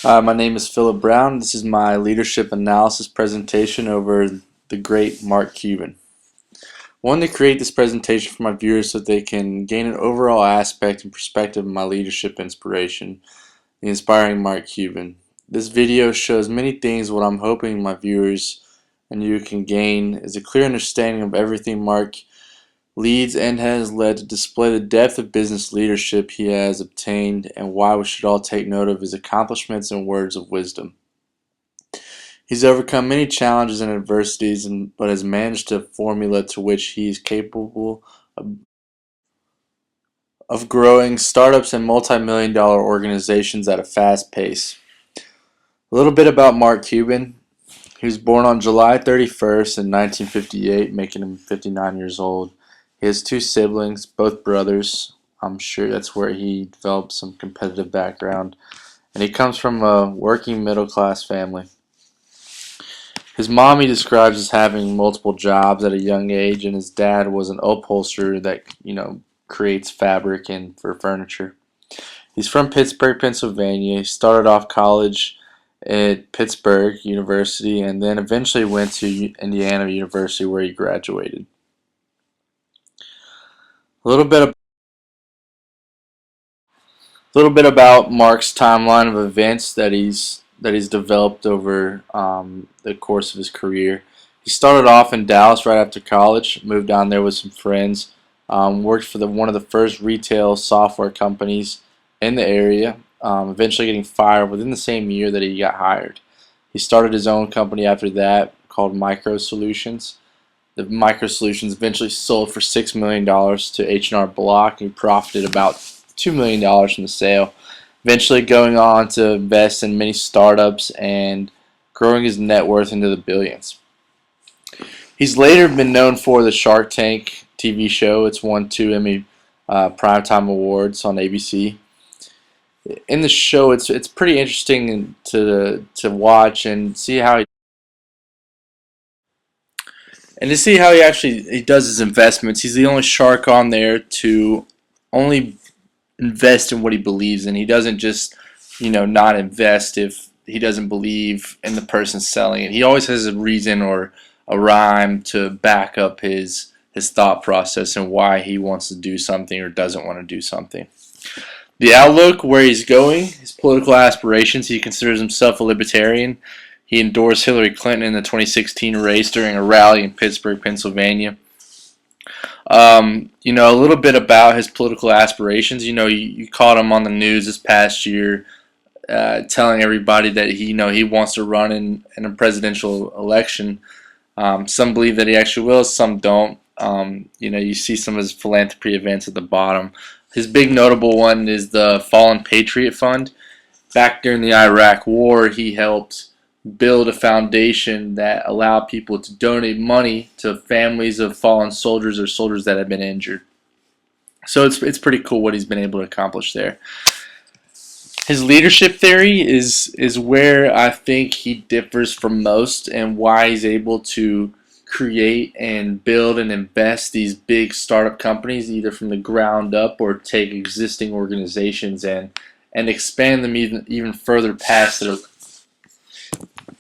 My name is Philip Brown. This is my leadership analysis presentation over the great Mark Cuban. I wanted to create this presentation for my viewers so that they can gain an overall aspect and perspective of my leadership inspiration, the inspiring Mark Cuban. This video shows many things. What I'm hoping my viewers and you can gain is a clear understanding of everything Mark leads and has led to display the depth of business leadership he has obtained and why we should all take note of his accomplishments and words of wisdom. He's overcome many challenges and adversities, but has managed a formula to which he is capable of growing startups and multi-million-dollar organizations at a fast pace. A little bit about Mark Cuban. He was born on July 31st in 1958, making him 59 years old. He has two siblings, both brothers. I'm sure that's where he developed some competitive background. And he comes from a working middle class family. His mom he describes as having multiple jobs at a young age, and his dad was an upholsterer that, creates fabric and for furniture. He's from Pittsburgh, Pennsylvania. He started off college at Pittsburgh University and then eventually went to Indiana University where he graduated. A little bit about Mark's timeline of events that he's developed over the course of his career. He started off in Dallas right after college, moved down there with some friends, worked for one of the first retail software companies in the area, eventually getting fired within the same year that he got hired. He started his own company after that called Micro Solutions. The Micro Solutions eventually sold for $6 million to H&R Block, and he profited about $2 million from the sale, eventually going on to invest in many startups and growing his net worth into the billions. He's later been known for the Shark Tank TV show. It's won 2 Emmy Primetime Awards on ABC. In the show, it's pretty interesting to watch and see how he actually he does his investments. He's the only shark on there to only invest in what he believes in. He doesn't just, not invest if he doesn't believe in the person selling it. He always has a reason or a rhyme to back up his thought process and why he wants to do something or doesn't want to do something. The outlook, where he's going, his political aspirations, he considers himself a libertarian. He endorsed Hillary Clinton in the 2016 race during a rally in Pittsburgh, Pennsylvania. A little bit about his political aspirations. You caught him on the news this past year telling everybody that he wants to run in a presidential election. Some believe that he actually will, some don't. You see some of his philanthropy events at the bottom. His big notable one is the Fallen Patriot Fund. Back during the Iraq War, he helped build a foundation that allowed people to donate money to families of fallen soldiers or soldiers that have been injured. So it's pretty cool what he's been able to accomplish there. His leadership theory is where I think he differs from most and why he's able to create and build and invest these big startup companies either from the ground up or take existing organizations and expand them even further past their.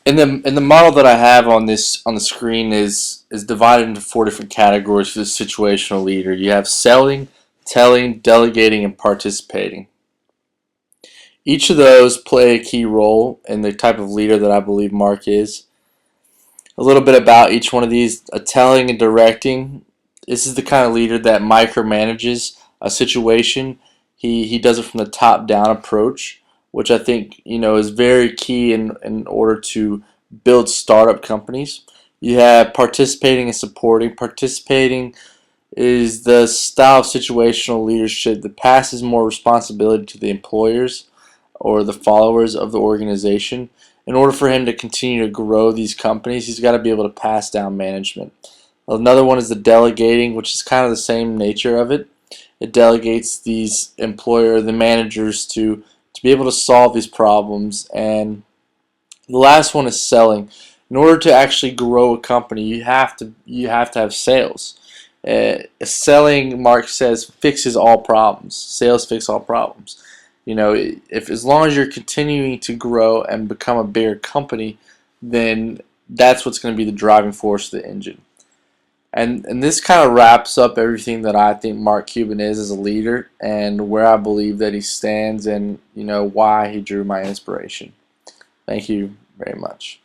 In the model that I have on the screen is divided into 4 different categories for the situational leader. You have selling, telling, delegating, and participating. Each of those play a key role in the type of leader that I believe Mark is. A little bit about each one of these. Telling and directing. This is the kind of leader that micromanages a situation. He does it from the top down approach, which I think is very key in order to build startup companies. You have participating and supporting. Participating is the style of situational leadership that passes more responsibility to the employers or the followers of the organization. In order for him to continue to grow these companies, he's got to be able to pass down management. Another one is the delegating, which is kind of the same nature of it. It delegates the managers to be able to solve these problems. And the last one is selling. In order to actually grow a company, you have to have sales. Selling, Mark says, fixes all problems. Sales fix all problems. if as long as you're continuing to grow and become a bigger company, then that's what's going to be the driving force of the engine. And this kind of wraps up everything that I think Mark Cuban is as a leader and where I believe that he stands and why he drew my inspiration. Thank you very much.